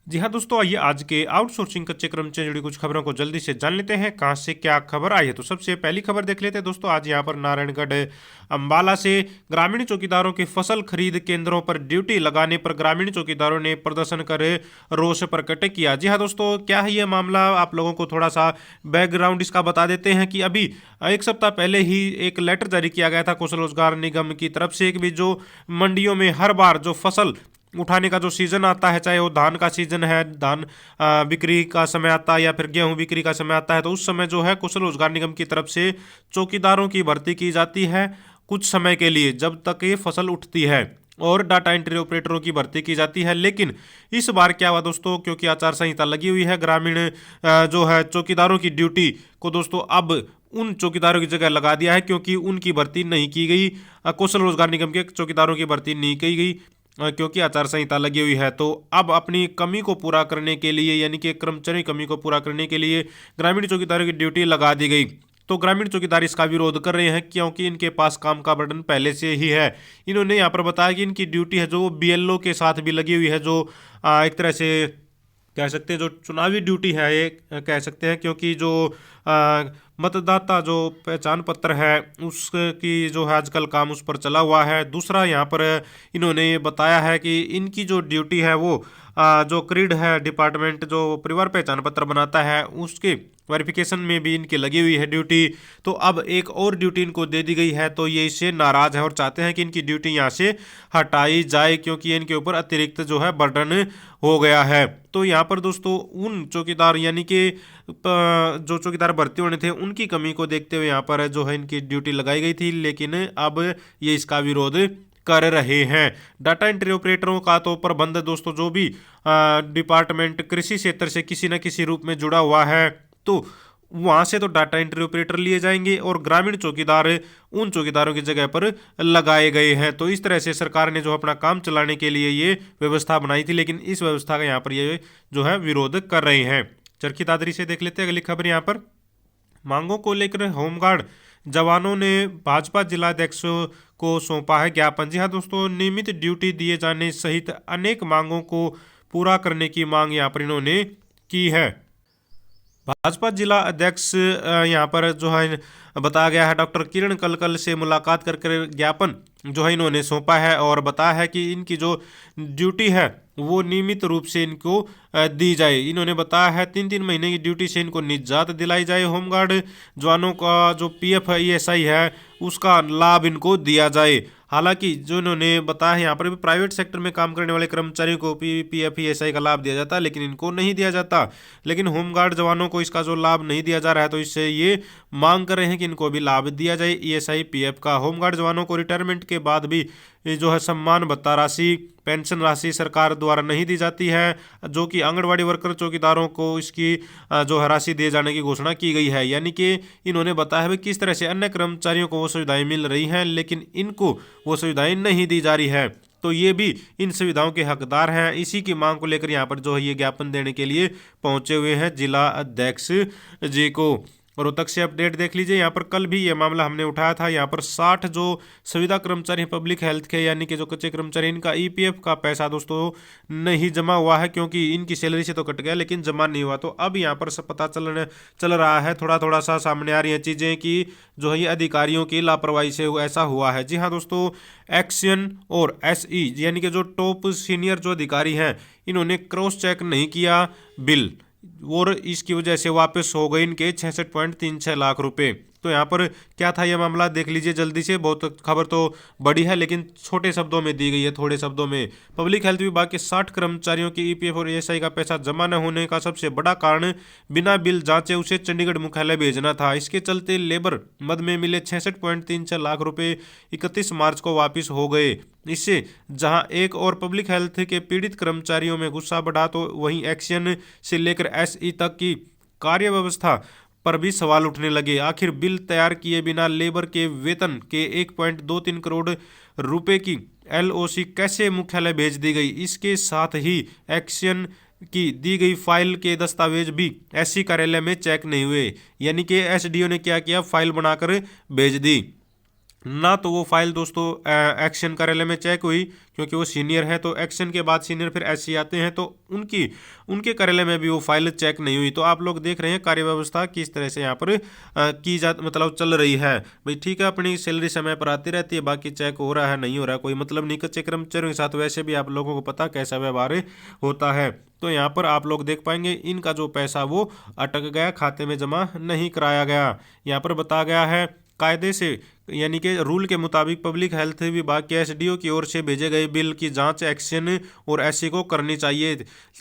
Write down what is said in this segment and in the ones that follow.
जी हाँ दोस्तों, आइए आज के आउटसोर्सिंग कच्चे क्रम से जुड़ी कुछ खबरों को जल्दी से जान लेते हैं कहाँ से क्या खबर आई है। तो सबसे पहली खबर देख लेते हैं दोस्तों। आज यहाँ पर नारायणगढ़ अंबाला से ग्रामीण चौकीदारों के फसल खरीद केंद्रों पर ड्यूटी लगाने पर ग्रामीण चौकीदारों ने प्रदर्शन कर रोष प्रकट किया। जी हाँ दोस्तों, क्या है ये मामला, आप लोगों को थोड़ा सा बैकग्राउंड इसका बता देते हैं कि अभी एक सप्ताह पहले ही एक लेटर जारी किया गया था कौशल रोजगार निगम की तरफ से, एक भी जो मंडियों में हर बार जो फसल उठाने का जो सीजन आता है, चाहे वो धान का सीजन है, धान बिक्री का समय आता है या फिर गेहूं बिक्री का समय आता है, तो उस समय जो है कौशल रोजगार निगम की तरफ से चौकीदारों की भर्ती की जाती है कुछ समय के लिए, जब तक ये फसल उठती है, और डाटा एंट्री ऑपरेटरों की भर्ती की जाती है। लेकिन इस बार क्या हुआ दोस्तों, क्योंकि आचार संहिता लगी हुई है, ग्रामीण जो है चौकीदारों की ड्यूटी को दोस्तों अब उन चौकीदारों की जगह लगा दिया है, क्योंकि उनकी भर्ती नहीं की गई, कौशल रोजगार निगम के चौकीदारों की भर्ती नहीं की गई, क्योंकि आचार संहिता लगी हुई है। तो अब अपनी कमी को पूरा करने के लिए, यानी कि कर्मचारी कमी को पूरा करने के लिए ग्रामीण चौकीदारों की ड्यूटी लगा दी गई। तो ग्रामीण चौकीदार इसका विरोध कर रहे हैं, क्योंकि इनके पास काम का बर्डन पहले से ही है। इन्होंने यहाँ पर बताया कि इनकी ड्यूटी है जो बीएलओ के साथ भी लगी हुई है, जो एक तरह से कह सकते हैं जो चुनावी ड्यूटी है ये कह सकते हैं, क्योंकि जो आ, मतदाता जो पहचान पत्र है उसकी जो है आजकल काम उस पर चला हुआ है। दूसरा यहाँ पर इन्होंने ये बताया है कि इनकी जो ड्यूटी है वो जो क्रीड है डिपार्टमेंट जो परिवार पहचान पत्र बनाता है उसके वेरिफिकेशन में भी इनकी लगी हुई है ड्यूटी। तो अब एक और ड्यूटी इनको दे दी गई है, तो ये इससे नाराज है और चाहते हैं कि इनकी ड्यूटी यहाँ से हटाई जाए, क्योंकि इनके ऊपर अतिरिक्त जो है बर्डन हो गया है। तो यहाँ पर दोस्तों उन चौकीदार यानी कि जो चौकीदार भर्ती होने थे उनकी कमी को देखते हुए यहाँ पर जो है इनकी ड्यूटी लगाई गई थी, लेकिन अब ये इसका विरोध कर रहे हैं। डाटा एंट्री ऑपरेटरों का तो प्रबंध दोस्तों, जो भी डिपार्टमेंट कृषि क्षेत्र से किसी न किसी रूप में जुड़ा हुआ है, तो वहां से तो डाटा एंट्री ऑपरेटर लिए जाएंगे और ग्रामीण चौकीदार उन चौकीदारों की जगह पर लगाए गए हैं। तो इस तरह से सरकार ने जो अपना काम चलाने के लिए ये व्यवस्था बनाई थी, लेकिन इस व्यवस्था का यहाँ पर ये जो है विरोध कर रहे हैं। चरखी दादरी से देख लेते हैं अगली खबर। यहाँ पर मांगों को लेकर होमगार्ड जवानों ने भाजपा जिलाध्यक्ष को सौंपा है ज्ञापन। जी हाँ दोस्तों, नियमित ड्यूटी दिए जाने सहित अनेक मांगों को पूरा करने की मांग यहाँ पर इन्होंने की है। भाजपा जिला अध्यक्ष यहाँ पर जो है बताया गया है, डॉक्टर किरण कलकल से मुलाकात कर ज्ञापन जो है इन्होंने सौंपा है और बताया है कि इनकी जो ड्यूटी है वो नियमित रूप से इनको दी जाए। इन्होंने बताया है 3-3 महीने की ड्यूटी से इनको निजात दिलाई जाए। होमगार्ड जवानों का जो पीएफ ईएसआई है उसका लाभ इनको दिया जाए। हालांकि जो इन्होंने बताया है यहाँ पर भी प्राइवेट सेक्टर में काम करने वाले कर्मचारियों को पीएफ ईएसआई का लाभ दिया जाता है, लेकिन इनको नहीं दिया जाता। लेकिन होमगार्ड जवानों को इसका जो लाभ नहीं दिया जा रहा है, तो इससे ये मांग कर रहे हैं कि इनको भी लाभ दिया जाए ईएसआई पीएफ का। होमगार्ड जवानों को रिटायरमेंट के बाद भी ये जो है सम्मान भत्ता राशि, पेंशन राशि सरकार द्वारा नहीं दी जाती है, जो कि आंगनवाड़ी वर्कर चौकीदारों को इसकी जो है राशि दिए जाने की घोषणा की गई है। यानी कि इन्होंने बताया है किस तरह से अन्य कर्मचारियों को वो सुविधाएं मिल रही हैं, लेकिन इनको वो सुविधाएं नहीं दी जा रही है, तो ये भी इन सुविधाओं के हकदार हैं। इसी की मांग को लेकर यहाँ पर जो है ये ज्ञापन देने के लिए पहुंचे हुए हैं जिला अध्यक्ष जी को। रोहतक से अपडेट देख लीजिए। यहाँ पर कल भी ये मामला हमने उठाया था। यहाँ पर 60 जो संविदा कर्मचारी पब्लिक हेल्थ के यानी कि जो कच्चे कर्मचारी, इनका ईपीएफ का पैसा दोस्तों नहीं जमा हुआ है, क्योंकि इनकी सैलरी से तो कट गया लेकिन जमा नहीं हुआ। तो अब यहाँ पर सब पता चल रहा है, थोड़ा थोड़ा सा सामने आ रही हैं चीज़ें कि जो है ये अधिकारियों की लापरवाही से ऐसा हुआ है। जी हाँ दोस्तों, एक्शन और एसई यानी कि जो टॉप सीनियर जो अधिकारी हैं, इन्होंने क्रॉस चेक नहीं किया बिल, और इसकी वजह से वापस हो गए इनके 66.36 लाख रुपए। तो यहाँ पर क्या था ये मामला देख लीजिए जल्दी से। बहुत खबर तो बड़ी है लेकिन छोटे शब्दों में दी गई है, थोड़े शब्दों में। पब्लिक हेल्थ विभाग के 60 कर्मचारियों की ईपीएफ और ईएसआई का पैसा जमा न होने का सबसे बड़ा कारण बिना बिल जांचे उसे चंडीगढ़ मुख्यालय भेजना था। इसके चलते लेबर मद में मिले 66.36 लाख रुपए 31 मार्च को वापिस हो गए। इससे जहां एक और पब्लिक हेल्थ के पीड़ित कर्मचारियों में गुस्सा बढ़ा, तो वहीं एक्शन से लेकर एसई तक की कार्य व्यवस्था पर भी सवाल उठने लगे। आखिर बिल तैयार किए बिना लेबर के वेतन के 1.23 करोड़ रुपए की एलओसी कैसे मुख्यालय भेज दी गई? इसके साथ ही एक्शन की दी गई फाइल के दस्तावेज भी एससी कार्यालय में चेक नहीं हुए। यानी कि एसडीओ ने क्या किया, फाइल बनाकर भेज दी। ना तो वो फाइल दोस्तों एक्शन कार्यालय में चेक हुई, क्योंकि वो सीनियर है, तो एक्शन के बाद सीनियर फिर एससी आते हैं, तो उनकी उनके कार्यालय में भी वो फाइल चेक नहीं हुई। तो आप लोग देख रहे हैं कार्य व्यवस्था किस तरह से यहाँ पर की जा मतलब चल रही है। भाई ठीक है, अपनी सैलरी समय पर आती रहती है, बाकी चेक हो रहा है नहीं हो रहा है कोई मतलब नहीं। कच्चे कर्मचारियों के साथ वैसे भी आप लोगों को पता कैसा व्यवहार होता है। तो यहाँ पर आप लोग देख पाएंगे इनका जो पैसा वो अटक गया, खाते में जमा नहीं कराया गया। यहाँ पर बताया गया है कायदे से यानी कि रूल के मुताबिक पब्लिक हेल्थ विभाग के एसडीओ की ओर से भेजे गए बिल की जांच एक्शन और एससी को करनी चाहिए,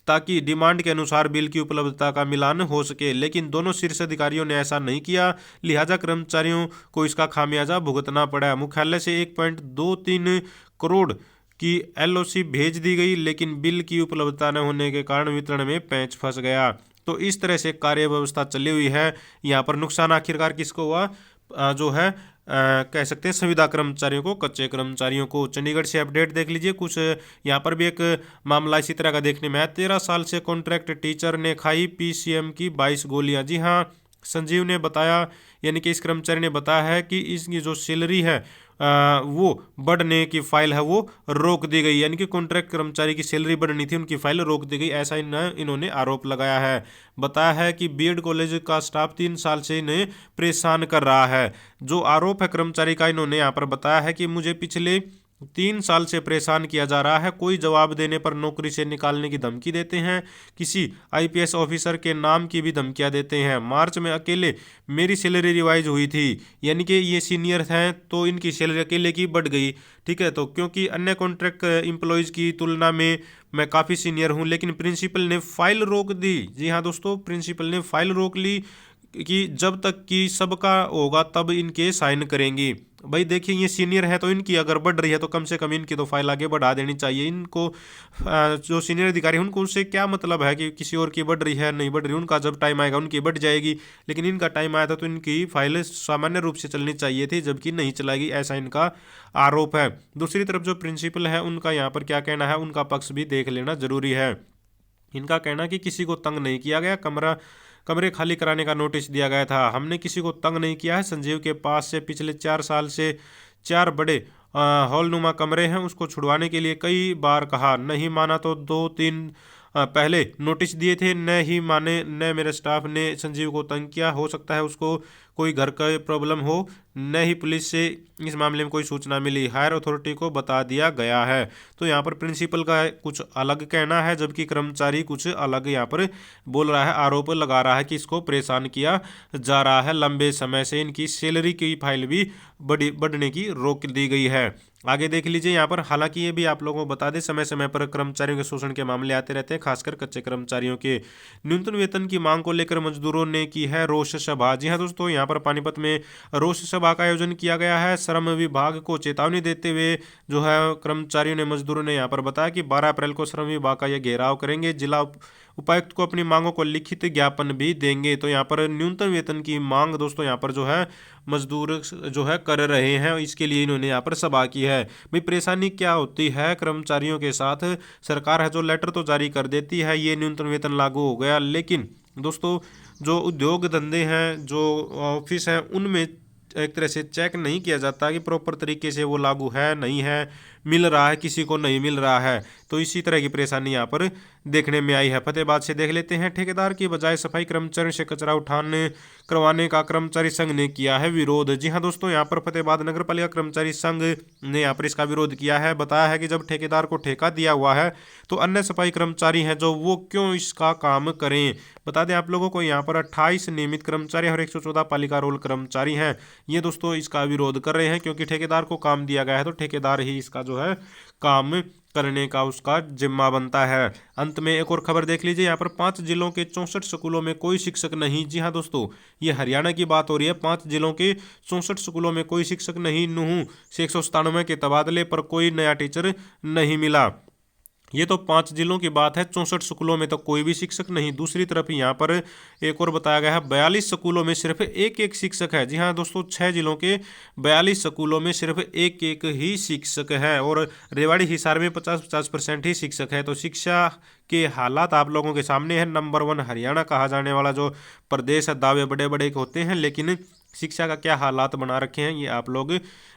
ताकि डिमांड के अनुसार बिल की उपलब्धता का मिलान हो सके। लेकिन दोनों शीर्ष अधिकारियों ने ऐसा नहीं किया, लिहाजा कर्मचारियों को इसका खामियाजा भुगतना पड़ा। मुख्यालय से 1.23 करोड़ की एलओसी भेज दी गई, लेकिन बिल की उपलब्धता न होने के कारण वितरण में पेंच फंस गया। तो इस तरह से कार्य व्यवस्था चली हुई है। यहाँ पर नुकसान आखिरकार किसको हुआ? जो है कह सकते हैं संविदा कर्मचारियों को, कच्चे कर्मचारियों को। चंडीगढ़ से अपडेट देख लीजिए कुछ, यहाँ पर भी एक मामला इसी तरह का देखने में आया। 13 साल से कॉन्ट्रैक्ट टीचर ने खाई पीसीएम की 22 गोलियां। जी हाँ, संजीव ने बताया, यानी कि इस कर्मचारी ने बताया है कि इसकी जो सैलरी है वो बढ़ने की फाइल है वो रोक दी गई, यानी कि कॉन्ट्रैक्ट कर्मचारी की सैलरी बढ़नी थी, उनकी फाइल रोक दी गई, ऐसा इन्होंने आरोप लगाया है। बताया है कि बीएड कॉलेज का स्टाफ 3 साल से इन्हें परेशान कर रहा है। जो आरोप है कर्मचारी का, इन्होंने यहाँ पर बताया है कि मुझे पिछले 3 साल से परेशान किया जा रहा है, कोई जवाब देने पर नौकरी से निकालने की धमकी देते हैं, किसी आईपीएस ऑफिसर के नाम की भी धमकियां देते हैं। मार्च में अकेले मेरी सैलरी रिवाइज हुई थी, यानी कि ये सीनियर हैं तो इनकी सैलरी अकेले की बढ़ गई। ठीक है, तो क्योंकि अन्य कॉन्ट्रैक्ट एम्प्लॉयज की तुलना में मैं काफ़ी सीनियर हूँ, लेकिन प्रिंसिपल ने फाइल रोक दी। जी हाँ दोस्तों, प्रिंसिपल ने फाइल रोक ली कि जब तक कि सबका होगा तब इनके साइन करेंगी। भाई देखिए, ये सीनियर है तो इनकी अगर बढ़ रही है तो कम से कम इनकी तो फाइल आगे बढ़ा देनी चाहिए इनको। जो सीनियर अधिकारी हैं उनको उससे क्या मतलब है कि किसी और की बढ़ रही है नहीं बढ़ रही, उनका जब टाइम आएगा उनकी बढ़ जाएगी, लेकिन इनका टाइम आया था तो इनकी फाइल सामान्य रूप से चलनी चाहिए थी, जबकि नहीं चलाएगी, ऐसा इनका आरोप है। दूसरी तरफ जो प्रिंसिपल है उनका यहाँ पर क्या कहना है, उनका पक्ष भी देख लेना जरूरी है। इनका कहना कि किसी को तंग नहीं किया गया, कमरे खाली कराने का नोटिस दिया गया था, हमने किसी को तंग नहीं किया है। संजीव के पास से पिछले 4 साल से 4 बड़े हॉलनुमा कमरे हैं, उसको छुड़वाने के लिए कई बार कहा, नहीं माना तो 2-3 पहले नोटिस दिए थे, न ही माने, न मेरे स्टाफ ने संजीव को तंग किया। हो सकता है उसको कोई घर का प्रॉब्लम हो, न ही पुलिस से इस मामले में कोई सूचना मिली, हायर अथॉरिटी को बता दिया गया है। तो यहाँ पर प्रिंसिपल का कुछ अलग कहना है, जबकि कर्मचारी कुछ अलग यहाँ पर बोल रहा है, आरोप लगा रहा है कि इसको परेशान किया जा रहा है। लंबे समय से इनकी सैलरी की फाइल भी बढ़ने की रोक दी गई है। आगे देख लीजिए यहाँ पर, हालांकि ये भी आप लोगों को बता दें, समय समय पर कर्मचारियों के शोषण के मामले आते रहते हैं, खासकर कच्चे कर्मचारियों के। न्यूनतम वेतन की मांग को लेकर मजदूरों ने की है रोष सभा। जी हाँ दोस्तों, यहाँ पर पानीपत में रोष सभा का आयोजन किया गया है। श्रम विभाग को चेतावनी देते हुए जो है कर्मचारियों ने, मजदूरों ने यहाँ पर बताया कि 12 अप्रैल को श्रम विभाग का यह घेराव करेंगे, जिला उपायुक्त को अपनी मांगों को लिखित ज्ञापन भी देंगे। तो यहाँ पर न्यूनतम वेतन की मांग दोस्तों यहाँ पर जो है मजदूर जो है कर रहे हैं, इसके लिए इन्होंने यहाँ पर सभा की है। भाई परेशानी क्या होती है कर्मचारियों के साथ, सरकार है जो लेटर तो जारी कर देती है, ये न्यूनतम वेतन लागू हो गया, लेकिन दोस्तों जो उद्योग धंधे हैं, जो ऑफिस हैं, उनमें एक तरह से चेक नहीं किया जाता कि प्रॉपर तरीके से वो लागू है नहीं है, मिल रहा है किसी को नहीं मिल रहा है। तो इसी तरह की परेशानी यहाँ पर देखने में आई है। फतेहाबाद से देख लेते हैं, ठेकेदार की बजाय सफाई कर्मचारियों से कचरा उठाने करवाने का कर्मचारी संघ ने किया है विरोध। जी हाँ दोस्तों, यहाँ पर फतेहाबाद नगर पालिका कर्मचारी संघ ने यहाँ पर इसका विरोध किया है। बताया है कि जब ठेकेदार को ठेका दिया हुआ है तो अन्य सफाई कर्मचारी हैं जो वो क्यों इसका काम करें। बता दें आप लोगों को, यहाँ पर 28 नियमित कर्मचारी और 114 पालिका रोल कर्मचारी हैं। ये दोस्तों इसका विरोध कर रहे हैं, क्योंकि ठेकेदार को काम दिया गया है तो ठेकेदार ही इसका जो है काम करने का उसका जिम्मा बनता है। अंत में एक और खबर देख लीजिए, यहाँ पर 5 जिलों के 64 स्कूलों में कोई शिक्षक नहीं। जी हाँ दोस्तों, ये हरियाणा की बात हो रही है। 5 जिलों के 64 स्कूलों में कोई शिक्षक नहीं। नूहू से 197 के तबादले पर कोई नया टीचर नहीं मिला। ये तो 5 जिलों की बात है, 64 स्कूलों में तो कोई भी शिक्षक नहीं। दूसरी तरफ यहाँ पर एक और बताया गया है, 42 स्कूलों में सिर्फ एक एक शिक्षक है। जी हाँ दोस्तों, 6 जिलों के 42 स्कूलों में सिर्फ एक एक ही शिक्षक है, और रेवाड़ी हिसार में 50% ही शिक्षक है। तो शिक्षा के हालात आप लोगों के सामने है। नंबर 1 हरियाणा कहा जाने वाला जो प्रदेश है, दावे बड़े बड़े होते हैं, लेकिन शिक्षा का क्या हालात बना रखे हैं ये आप लोग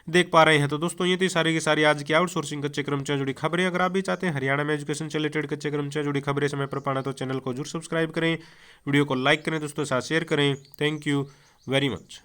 देख पा रहे हैं। तो दोस्तों ये थी सारी की सारी आज की आउटसोर्सिंग कच्चे कर्मचारी जुड़ी खबरें। अगर आप भी चाहते हैं हरियाणा में एजुकेशन से रिलेटेड कच्चे कर्मचारी जुड़ी खबरें समय पर पाना तो चैनल को जरूर सब्सक्राइब करें, वीडियो को लाइक करें, दोस्तों के साथ शेयर करें। Thank you very much.